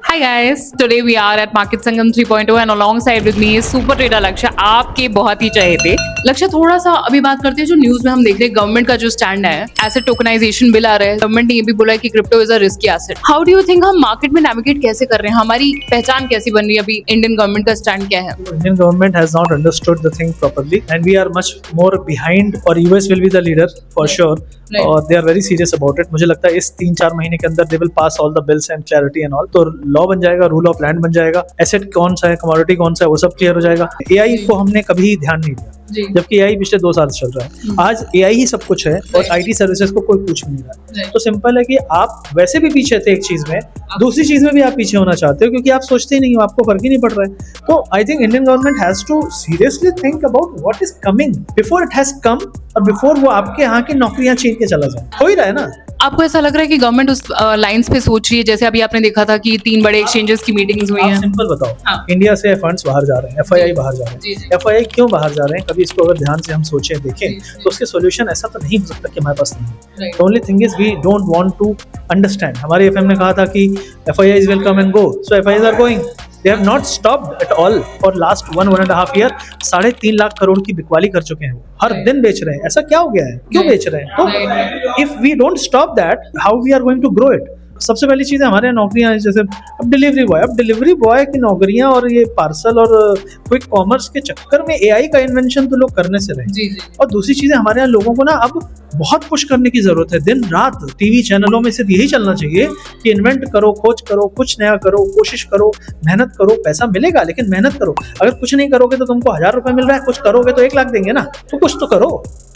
Hi guys, today we are at Market Sangam 3.0 and alongside with me is Super Trader लक्ष्य, आपके बहुत ही चहेते लक्ष्य। थोड़ा सा अभी बात करते हैं जो न्यूज में हम देख रहे हैं, गवर्नमेंट का जो स्टैंड है, एसेट टोकनाइजेशन बिल आ रहा है। गवर्नमेंट ने ये भी बोला है कि crypto is a risky asset. How do you think हम मार्केट में नेविगेट कैसे कर रहे हैं, हमारी पहचान कैसी बन रही है, अभी इंडियन गवर्नमेंट का स्टैंड क्या है? Indian government has not understood the thing properly and we are much more behind or US will be the leader for sure. और they are very serious about it. मुझे लगता है इस 3-4 महीने के अंदर they will pass all the bills and clarity and all. तो law बन जाएगा, रूल ऑफ लैंड बन जाएगा, एसेट कौन सा है, कमोडिटी कौन सा है, वो सब क्लियर हो जाएगा। एआई को हमने कभी ध्यान नहीं दिया, जबकि एआई पिछले 2 साल से चल रहा है। आज एआई ही सब कुछ है और आईटी सर्विसेज को कोई पूछ नहीं रहा है। तो सिंपल है कि आप वैसे भी पीछे थे एक चीज में, दूसरी चीज में भी आप पीछे होना चाहते हो क्योंकि आप सोचते ही नहीं हो, आपको फर्क ही नहीं पड़ रहा है। तो I think Indian government has to seriously think about what is coming before it has come और बिफोर वो आपके यहाँ की नौकरियां छीन के चला जाए। हो ही रहा है ना। आपको ऐसा लग रहा है कि गवर्नमेंट उस लाइंस पे सोच रही है, जैसे अभी आपने देखा था कि 3 बड़े एक्सचेंजेस की मीटिंग्स हुई हैं? सिंपल बताओ, हाँ। इंडिया से फंड्स बाहर जा रहे हैं, एफआईआई बाहर जा रहे हैं। एफआईआई क्यों बाहर जा रहे हैं, कभी इसको अगर ध्यान से हम सोचें देखें तो उसके सॉल्यूशन ऐसा तो नहीं हो सकता कि हमारे पास नहीं। The only thing is we don't want to understand. हमारे एफएम ने कहा था कि FIIs will come and go, so FIIs are going. They have not stopped at all for last 1.5 year। 3.5 lakh crore की बिकवाली कर चुके हैं, वो हर दिन बेच रहे हैं। ऐसा क्या हो गया है, क्यों बेच रहे हैं? तो if we don't stop that, how we are going to grow it? सबसे पहली चीज़ है हमारे यहाँ नौकरियाँ, जैसे अब डिलीवरी बॉय की नौकरियाँ और ये पार्सल और क्विक कॉमर्स के चक्कर में एआई का इन्वेंशन तो लोग करने से रहे। और दूसरी चीज़ है हमारे यहाँ लोगों को ना अब बहुत पुश करने की जरूरत है। दिन रात टीवी चैनलों में सिर्फ यही चलना चाहिए कि इन्वेंट करो, खोज करो, कुछ नया करो, कोशिश करो, मेहनत करो, पैसा मिलेगा लेकिन मेहनत करो। अगर कुछ नहीं करोगे तो तुमको 1000 रुपये मिल रहा है, कुछ करोगे तो 1 लाख देंगे ना। तो कुछ तो करो,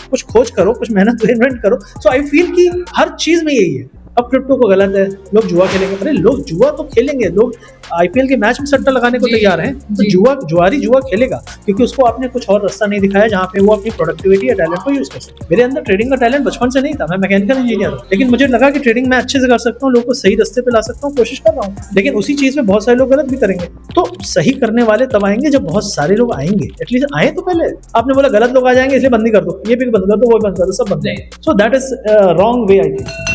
कुछ खोज करो, कुछ मेहनत इन्वेंट करो। सो आई फील कि हर चीज में यही है। अब क्रिप्टो को गलत है, लोग जुआ खेलेंगे। अरे लोग जुआ तो खेलेंगे, लोग आईपीएल के मैच में सट्टा लगाने को तैयार हैं, तो जुआ खेलेगा क्योंकि उसको आपने कुछ और रास्ता नहीं दिखाया जहाँ पे वो अपनी प्रोडक्टिविटी या टैलेंट को यूज कर सके। मेरे अंदर ट्रेडिंग का टैलेंट बचपन से नहीं था, मैं मैकेनिकल इंजीनियर हूँ, लेकिन मुझे लगा कि ट्रेडिंग मैं अच्छे से कर सकता हूँ, लोगों को सही रास्ते पे ला सकता हूँ, कोशिश कर रहा हूँ। लेकिन उसी चीज में बहुत सारे लोग गलत भी करेंगे। तो सही करने वाले तब आएंगे जब बहुत सारे लोग आएंगे। एटलीस्ट आए तो पहले। आपने बोला गलत लोग आ जाएंगे इसलिए बंद ही कर दो, ये भी बंद कर दो, वो बंद कर दो, सब बंद। So that is wrong way I think.